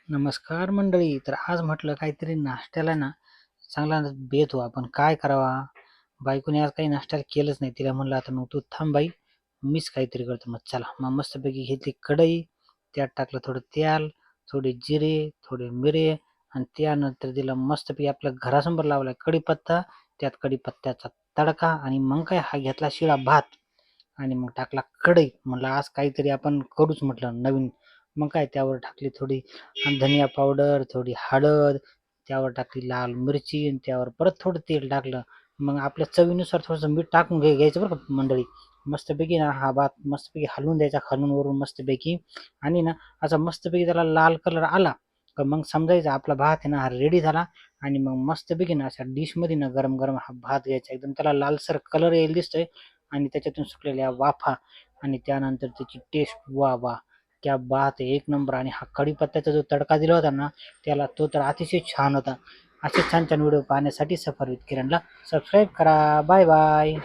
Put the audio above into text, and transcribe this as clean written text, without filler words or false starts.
नमस्कार मंडळी. तर आज म्हटलं काहीतरी नाश्त्याला ना चांगला बेत हो. आपण काय करावा? बायकोने आज काही नाश्त्याला केलंच नाही. तिला म्हणलं आता मग तू थांब बाई, मीच काहीतरी करतो. मग चला. मग मस्तपैकी घेतली कढई, त्यात टाकलं थोडं तेल, थोडे जिरे, थोडे मिरे आणि त्यानंतर दिला मस्तपैकी आपल्या घरासमोर लावला कढीपत्ता, त्यात कढीपत्त्याचा तडका आणि मग काय हा घेतला शिळा भात आणि मग टाकला कढईत. म्हणलं आज काहीतरी आपण करूच म्हटलं नवीन. मग काय त्यावर टाकली थोडी धनिया पावडर, थोडी हळद, त्यावर टाकली लाल मिरची आणि त्यावर परत थोडं तेल टाकलं. मग आपल्या चवीनुसार थोडंसं मीठ टाकून घ्यायचं बरं का मंडळी. मस्तपैकी ना हा भात मस्तपैकी हलवून द्यायचा खालून वरून मस्तपैकी आणि ना असा मस्तपैकी त्याला लाल कलर आला का मग समजायचं आपला भात आहे ना हा रेडी झाला. आणि मग मस्तपैकी ना अशा डिशमध्ये ना गरम गरम हा भात घ्यायचा, एकदम त्याला लालसर कलर यायला दिसतोय आणि त्याच्यातून सुटलेल्या वाफा आणि त्यानंतर त्याची टेस्ट वा वा क्या बात आहे, एक नंबर. आणि हा कढीपत्त्याचा जो तडका दिला होता ना त्याला, तो तर अतिशय छान होता. असे छान छान व्हिडिओ पाहण्यासाठी सफर विथ किरणला सबस्क्राईब करा. Bye bye.